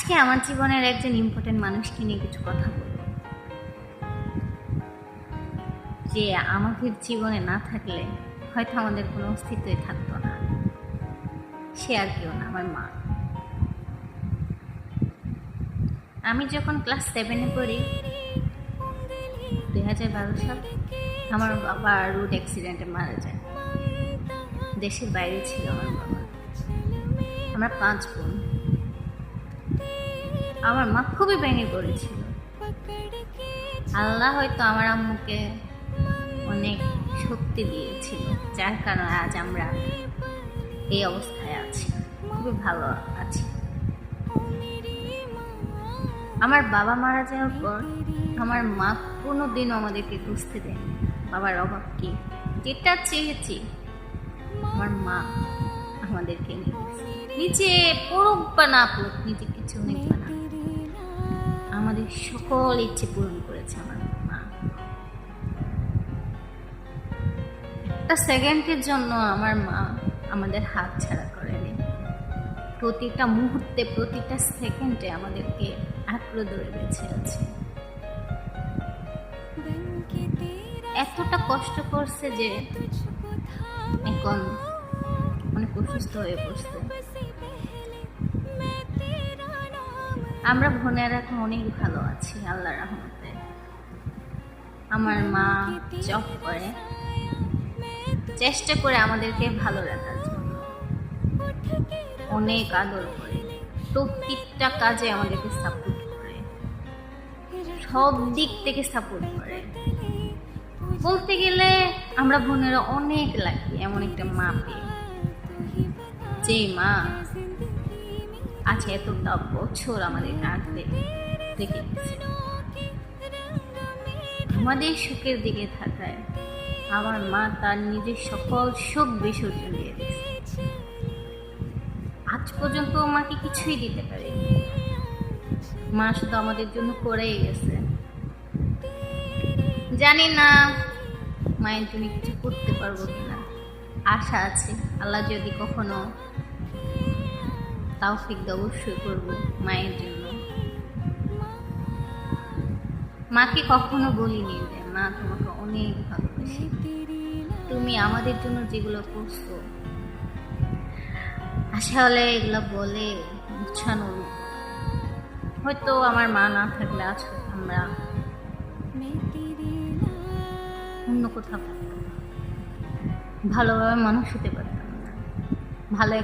আজকে আমার জীবনের একজন ইম্পর্টেন্ট মানুষকে নিয়ে কিছু কথা বলব, যে আমাদের জীবনে না থাকলে হয়তো আমাদের কোনো অস্তিত্বই থাকতো না। সে আর কেউ না, আমার মা। আমি যখন ক্লাস 7-এ পড়ি, 2012 সাল, আমার বাবা রোড অ্যাক্সিডেন্টে মারা যায়। দেশের বাইরে ছিল আমার বাবা। আমরা 5 বোন। আমার মা খুবই ভেঙে পড়েছিল। আল্লাহ হয়তো আমার আম্মুকে অনেক শক্তি দিয়েছিল, যার কারণে আজ আমরা এই অবস্থায় আছি, খুবই ভালো আছি। আমার বাবা মারা যাওয়ার পর আমার মা কোনোদিনও আমাদেরকে বুঝতে দেয়নি বাবার অভাব কি। যেটা চেয়েছি আমার মা আমাদেরকে নিজে পড়ুক বা না পড়ুক, নিজে কিছু নিবে না, আমাদের সকল ইচ্ছে পূরণ করেছে আমার মা। একটা সেকেন্ডের জন্য আমার মা আমাদের হাত ছাড়া করেনি। প্রতিটা মুহূর্তে, প্রতিটা সেকেন্ডে আমাদেরকে আঁকড়ে ধরে বেঁচে আছে। এতটা কষ্ট করছে যে এখন অনেক অসুস্থ হয়ে পড়ছে। আমরা বোনেরা এখন অনেক ভালো আছি আল্লাহর রহমতে। আমার মা জব করে, চেষ্টা করে আমাদেরকে ভালো রাখার জন্য, অনেক আদর করে, প্রত্যেকটা কাজে আমাদেরকে সাপোর্ট করে, সব দিক থেকে সাপোর্ট করে। বলতে গেলে আমরা বোনেরা অনেক লাকি এমন একটা মা পেয়ে, যে মা আছে এতটা বছর আমাদের আগলে রেখে গেছে। আমাদের সুখের দিকে থাকায় আমার মা তার নিজের সকল সুখ বিসর্জন দিয়ে দিয়েছে। আজ পর্যন্ত মাকে কিছুই দিতে পারেনি, মা শুধু আমাদের জন্য করেই গেছে। জানি না মায়ের জন্য কিছু করতে পারবো কিনা, আশা আছে আল্লাহ যদি কখনো তৌফিক দেয় অবশ্যই করবো মায়ের জন্য। মাকে কখনো বলিনি যে মা তোমাকে অনেক ভালোবাসি, তুমি আমাদের জন্য যেগুলো করছো, আসলে এগুলো বলে বুঝানো। হয়তো আমার মা না থাকলে আজ আমরা অন্য কোথাও ভালোভাবে মানুষ হতে পারতাম না, ভালো